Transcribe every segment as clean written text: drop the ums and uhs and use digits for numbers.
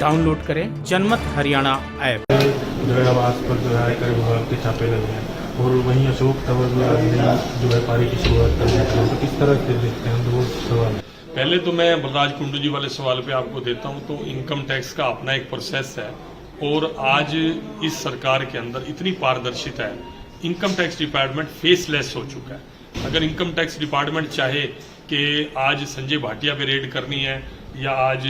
Download करें जनमत Haryana app. जो है आवास पर जो है आयकर विभाग के छापे लगे हैं और वहीं अशोक तंवर जो है पारी की शुरुआत करने हैं, तो किस तरह से देखते हैं दो सवाल। पहले तो मैं बलराज कुंडू जी वाले सवाल पे आपको देता हूं। तो इनकम टैक्स का अपना एक प्रोसेस है और आज इस सरकार के अंदर इतनी पारदर्शिता है, इनकम टैक्स डिपार्टमेंट फेसलेस हो चुका है। अगर इनकम टैक्स डिपार्टमेंट चाहे कि आज संजय भाटिया पे रेड करनी है या आज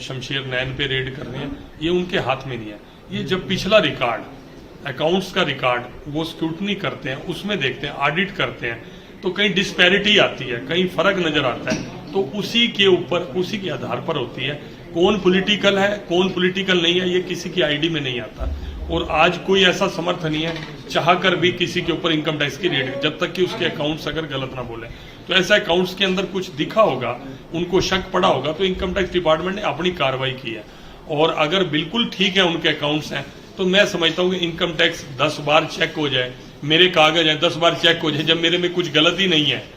शमशेर नैन पे रेड करनी है, ये उनके हाथ में नहीं है। ये जब पिछला रिकॉर्ड अकाउंट्स का रिकॉर्ड वो स्क्रूटनी करते हैं, उसमें देखते हैं, ऑडिट करते हैं, तो कहीं डिस्पैरिटी आती है, कहीं फर्क नजर आता है, तो उसी के ऊपर उसी के आधार पर होती है कौन पॉलिटिकल है कौन पॉलिटिकल नहीं है। ये किसी की आईडी में नहीं आता और आज कोई ऐसा समर्थ नहीं है चाहकर भी किसी के ऊपर इनकम टैक्स की रेड, जब तक कि उसके अकाउंट्स अगर गलत ना बोले। तो ऐसा अकाउंट्स के अंदर कुछ दिखा होगा, उनको शक पड़ा होगा, तो इनकम टैक्स डिपार्टमेंट ने अपनी कार्रवाई की है। और अगर बिल्कुल ठीक है उनके अकाउंट्स हैं, तो मैं समझता हूँ कि इनकम टैक्स 10 बार चेक हो जाए, मेरे कागज हैं 10 बार चेक हो जाए, जब मेरे में कुछ गलती नहीं है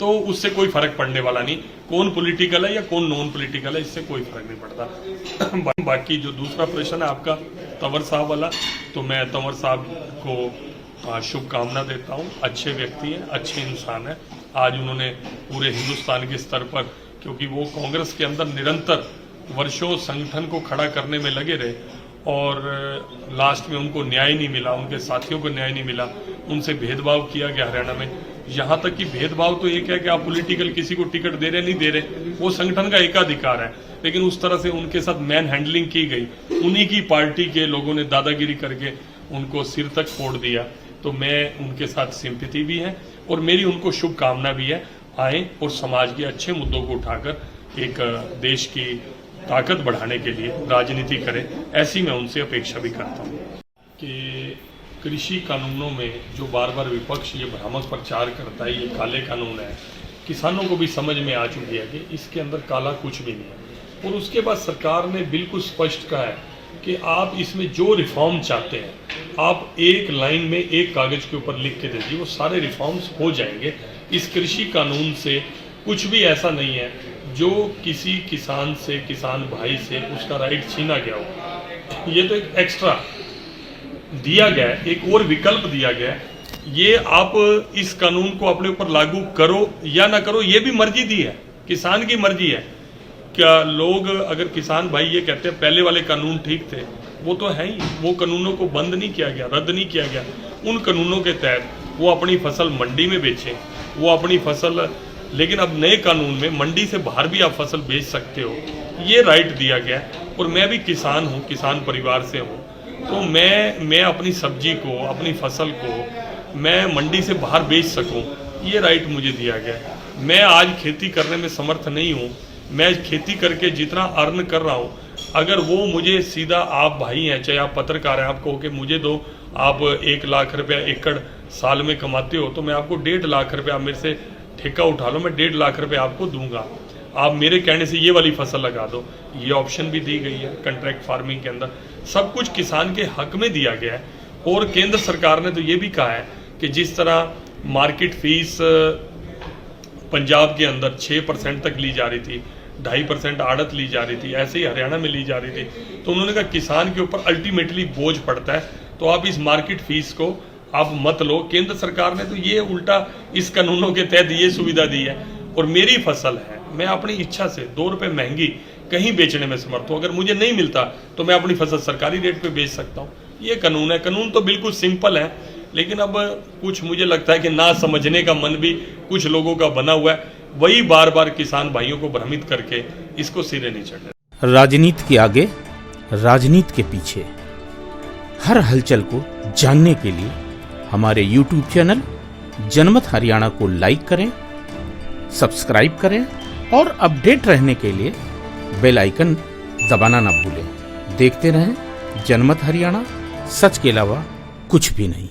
तो उससे कोई फर्क पड़ने वाला नहीं। कौन पॉलिटिकल है या कौन नॉन पॉलिटिकल है, इससे कोई फर्क नहीं पड़ता। बाकी जो दूसरा प्रश्न है आपका तंवर साहब वाला, तो मैं तंवर साहब को शुभकामना देता हूँ। अच्छे व्यक्ति हैं, अच्छे इंसान हैं। आज उन्होंने पूरे हिंदुस्तान के स्तर पर, क्योंकि वो कांग्रेस के अंदर निरंतर वर्षों संगठन को खड़ा करने में लगे रहे और लास्ट में उनको न्याय नहीं मिला, उनके साथियों को न्याय नहीं मिला, उनसे भेदभाव किया गया हरियाणा में। यहाँ तक कि भेदभाव तो एक है कि आप पॉलिटिकल किसी को टिकट दे रहे नहीं दे रहे, वो संगठन का एकाधिकार है, लेकिन उस तरह से उनके साथ मैन हैंडलिंग की गई, उन्हीं की पार्टी के लोगों ने दादागिरी करके उनको सिर तक फोड़ दिया। तो मैं उनके साथ सिंपैथी भी है और मेरी उनको शुभकामना भी है, आए और समाज के अच्छे मुद्दों को उठाकर एक देश की ताकत बढ़ाने के लिए राजनीति करें, ऐसी मैं उनसे अपेक्षा भी करता हूँ। कि कृषि कानूनों में जो बार बार विपक्ष ये भ्रामक प्रचार करता है, ये काले कानून है, किसानों को भी समझ में आ चुकी है कि इसके अंदर काला कुछ भी नहीं है। और उसके बाद सरकार ने बिल्कुल स्पष्ट कहा है कि आप इसमें जो रिफॉर्म चाहते हैं, आप एक लाइन में एक कागज के ऊपर लिख के दे दीजिए, वो सारे रिफॉर्म्स हो जाएंगे। इस कृषि कानून से कुछ भी ऐसा नहीं है जो किसी किसान से, किसान भाई से उसका राइट छीना गया हो। ये तो एक एक्स्ट्रा दिया गया है, एक और विकल्प दिया गया है। ये आप इस कानून को अपने ऊपर लागू करो या ना करो, ये भी मर्जी दी है, किसान की मर्जी है। क्या लोग, अगर किसान भाई ये कहते हैं पहले वाले कानून ठीक थे, वो तो है ही, वो कानूनों को बंद नहीं किया गया, रद्द नहीं किया गया। उन कानूनों के तहत वो अपनी फसल मंडी में बेचें, वो अपनी फसल, लेकिन अब नए कानून में मंडी से बाहर भी आप फसल बेच सकते हो, ये राइट दिया गया। और मैं भी किसान हूँ, किसान परिवार से हूँ, तो मैं अपनी सब्जी को, अपनी फसल को मैं मंडी से बाहर बेच सकूँ, ये राइट मुझे दिया गया है। मैं आज खेती करने में समर्थ नहीं हूँ, मैं खेती करके जितना अर्न कर रहा हूँ, अगर वो मुझे सीधा, आप भाई हैं चाहे आप पत्रकार हैं, आप कहो कि मुझे दो, आप 1 लाख रुपया एकड़ साल में कमाते हो, तो मैं आपको 1.5 लाख रुपया, आप मेरे से ठेका उठा लो, मैं 1.5 लाख रुपये आपको दूंगा, आप मेरे कहने से ये वाली फसल लगा दो। ये ऑप्शन भी दी गई है कॉन्ट्रैक्ट फार्मिंग के अंदर। सब कुछ किसान के हक में दिया गया है। और केंद्र सरकार ने तो ये भी कहा है कि जिस तरह मार्केट फीस पंजाब के अंदर 6% तक ली जा रही थी, 2.5% आड़त ली जा रही थी, ऐसे ही हरियाणा में ली जा रही थी। तो उन्होंने कहा किसान के ऊपर अल्टीमेटली बोझ पड़ता है, तो आप इस मार्केट फीस को आप मत लो। केंद्र सरकार ने तो ये उल्टा इस कानूनों के तहत ये सुविधा दी है। और मेरी फसल है, मैं अपनी इच्छा से 2 रुपए महंगी कहीं बेचने में समर्थ हूँ। अगर मुझे नहीं मिलता तो मैं अपनी फसल सरकारी रेट पे बेच सकता हूँ। ये कानून है। कानून तो बिल्कुल सिंपल है, लेकिन अब कुछ मुझे लगता है कि ना समझने का मन भी कुछ लोगों का बना हुआ है, वही बार बार किसान भाइयों को भ्रमित करके इसको सिरे नहीं चढ़। राजनीति के आगे, राजनीति के पीछे, हर हलचल को जानने के लिए हमारे YouTube चैनल जनमत हरियाणा को लाइक करें, सब्सक्राइब करें और अपडेट रहने के लिए बेल आइकन दबाना ना भूलें। देखते रहें जनमत हरियाणा, सच के अलावा कुछ भी नहीं।